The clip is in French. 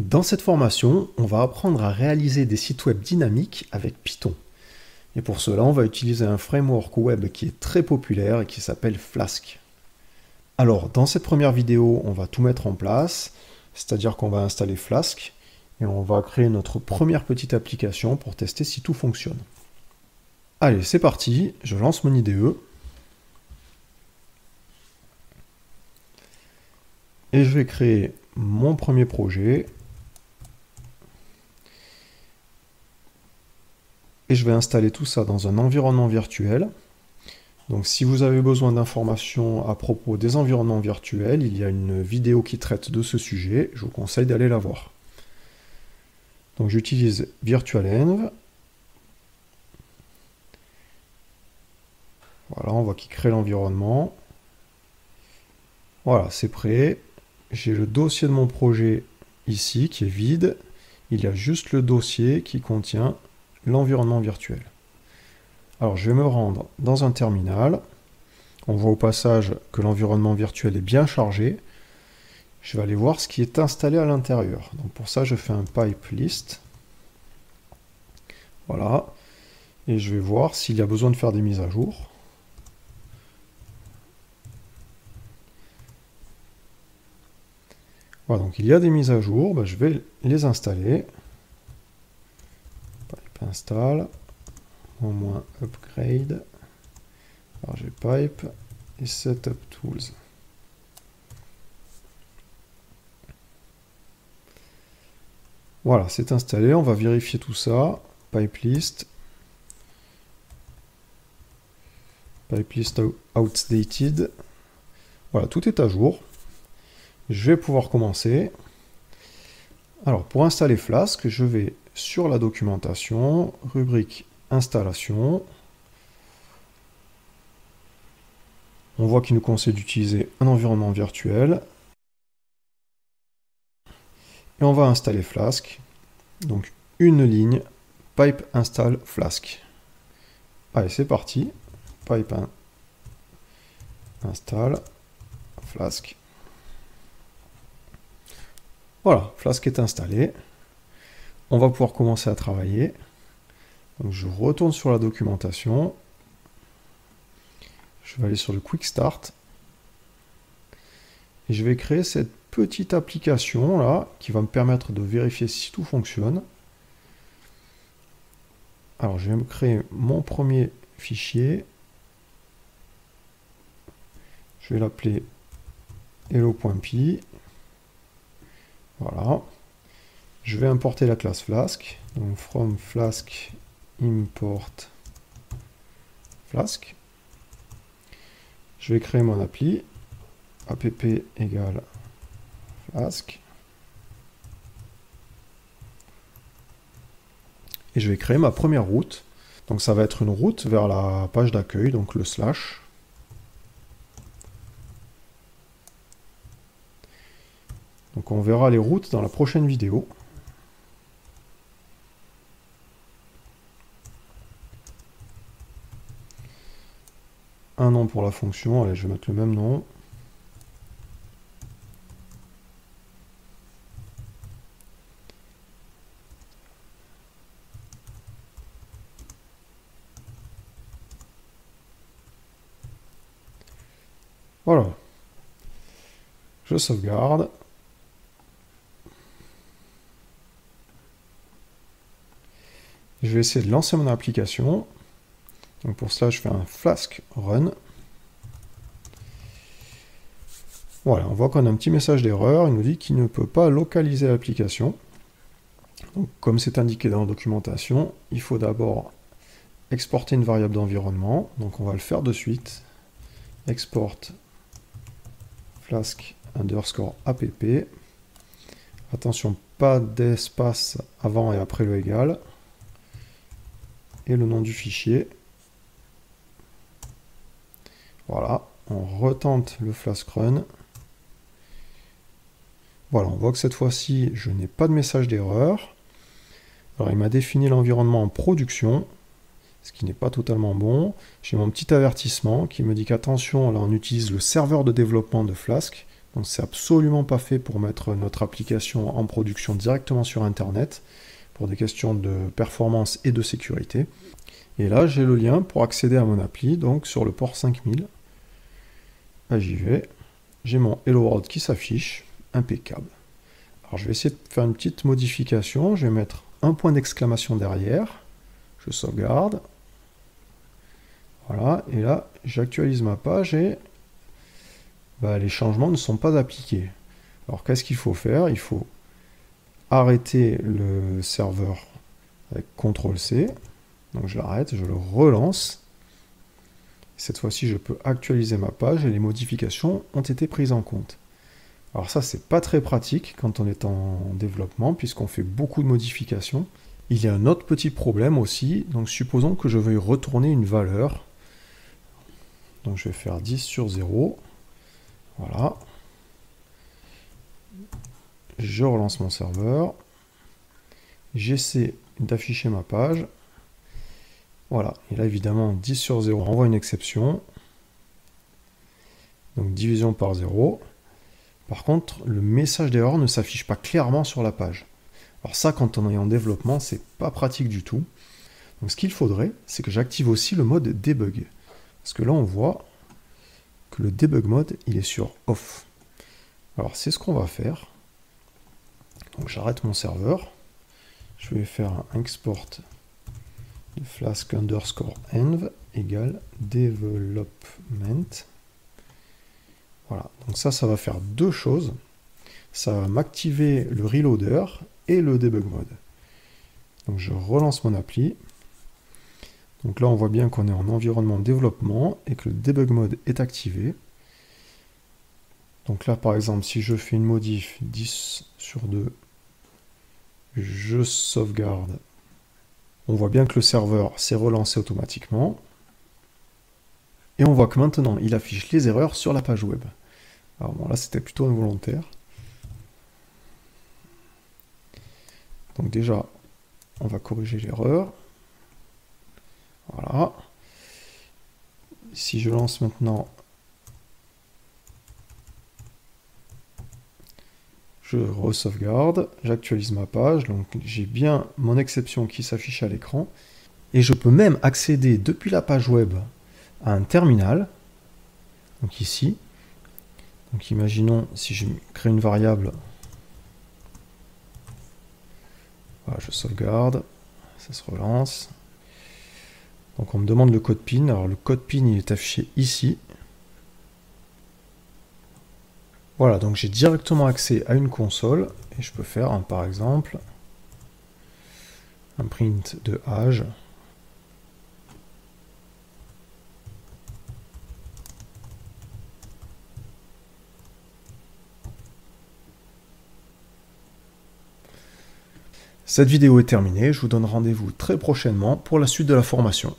Dans cette formation, on va apprendre à réaliser des sites web dynamiques avec Python. Et pour cela, on va utiliser un framework web qui est très populaire et qui s'appelle Flask. Alors, dans cette première vidéo, on va tout mettre en place, c'est-à-dire qu'on va installer Flask et on va créer notre première petite application pour tester si tout fonctionne. Allez, c'est parti, je lance mon IDE. Et je vais créer mon premier projet. Et je vais installer tout ça dans un environnement virtuel. Donc si vous avez besoin d'informations à propos des environnements virtuels, il y a une vidéo qui traite de ce sujet, je vous conseille d'aller la voir. Donc j'utilise virtualenv. Voilà, on voit qu'il crée l'environnement. Voilà, c'est prêt. J'ai le dossier de mon projet ici qui est vide. Il y a juste le dossier qui contient l'environnement virtuel. Alors je vais me rendre dans un terminal. On voit au passage que l'environnement virtuel est bien chargé. Je vais aller voir ce qui est installé à l'intérieur. Donc pour ça je fais un pipe list. Voilà. Et je vais voir s'il y a besoin de faire des mises à jour. Voilà, donc il y a des mises à jour, je vais les installer. Pipe install, au moins upgrade. Alors j'ai pipe et setup tools. Voilà, c'est installé, on va vérifier tout ça. Pipe list outdated. Voilà, tout est à jour. Je vais pouvoir commencer. Alors, pour installer Flask, je vais sur la documentation, rubrique installation. On voit qu'il nous conseille d'utiliser un environnement virtuel. Et on va installer Flask. Donc, une ligne, pipe install Flask. Allez, c'est parti. Pipe install Flask. Voilà, Flask est installé. On va pouvoir commencer à travailler. Donc je retourne sur la documentation. Je vais aller sur le Quick Start. Et je vais créer cette petite application là qui va me permettre de vérifier si tout fonctionne. Alors je vais me créer mon premier fichier. Je vais l'appeler hello.py. Voilà. Je vais importer la classe Flask. Donc from Flask import Flask. Je vais créer mon appli. App égale Flask. Et je vais créer ma première route. Donc ça va être une route vers la page d'accueil, donc le slash. Donc on verra les routes dans la prochaine vidéo. Un nom pour la fonction, allez je vais mettre le même nom. Voilà. Je sauvegarde. Je vais essayer de lancer mon application. Donc pour cela, je fais un Flask run. Voilà, on voit qu'on a un petit message d'erreur. Il nous dit qu'il ne peut pas localiser l'application. Donc comme c'est indiqué dans la documentation, il faut d'abord exporter une variable d'environnement. Donc on va le faire de suite. Export Flask _ app. Attention, pas d'espace avant et après le égal. Et le nom du fichier. Voilà, on retente le Flask run. Voilà, on voit que cette fois-ci, je n'ai pas de message d'erreur. Alors, il m'a défini l'environnement en production, ce qui n'est pas totalement bon. J'ai mon petit avertissement qui me dit qu'attention, là, on utilise le serveur de développement de Flask. Donc c'est absolument pas fait pour mettre notre application en production directement sur Internet, pour des questions de performance et de sécurité. Et là, j'ai le lien pour accéder à mon appli, donc sur le port 5000. Là, j'y vais. J'ai mon Hello World qui s'affiche, impeccable. Alors je vais essayer de faire une petite modification, je vais mettre un point d'exclamation derrière, je sauvegarde. Voilà, et là, j'actualise ma page et les changements ne sont pas appliqués. Alors qu'est-ce qu'il faut faire? Il faut arrêter le serveur avec CTRL-C. Donc je l'arrête, je le relance. Cette fois-ci, je peux actualiser ma page et les modifications ont été prises en compte. Alors ça, c'est pas très pratique quand on est en développement, puisqu'on fait beaucoup de modifications. Il y a un autre petit problème aussi. Donc supposons que je veuille retourner une valeur. Donc je vais faire 10 sur 0. Voilà. Je relance mon serveur. J'essaie d'afficher ma page. Voilà. Et là, évidemment, 10 sur 0 renvoie une exception. Donc division par 0. Par contre, le message d'erreur ne s'affiche pas clairement sur la page. Alors ça, quand on est en développement, c'est pas pratique du tout. Donc ce qu'il faudrait, c'est que j'active aussi le mode debug. Parce que là, on voit que le debug mode, il est sur off. Alors c'est ce qu'on va faire. Donc j'arrête mon serveur. Je vais faire un export de flask underscore env égale development. Voilà, donc ça va faire deux choses. Ça va m'activer le reloader et le debug mode. Donc je relance mon appli. Donc là, on voit bien qu'on est en environnement développement et que le debug mode est activé. Donc là, par exemple, si je fais une modif 10 sur 2, je sauvegarde. On voit bien que le serveur s'est relancé automatiquement. Et on voit que maintenant, il affiche les erreurs sur la page web. Alors bon, là, c'était plutôt involontaire. Donc déjà, on va corriger l'erreur. Voilà. Si je lance maintenant, je re-sauvegarde, j'actualise ma page, donc j'ai bien mon exception qui s'affiche à l'écran. Et je peux même accéder depuis la page web à un terminal. Donc ici. Donc imaginons si je crée une variable. Voilà, je sauvegarde, ça se relance. Donc on me demande le code PIN. Alors le code PIN il est affiché ici. Voilà, donc j'ai directement accès à une console et je peux faire par exemple un print de âge. Cette vidéo est terminée, je vous donne rendez-vous très prochainement pour la suite de la formation.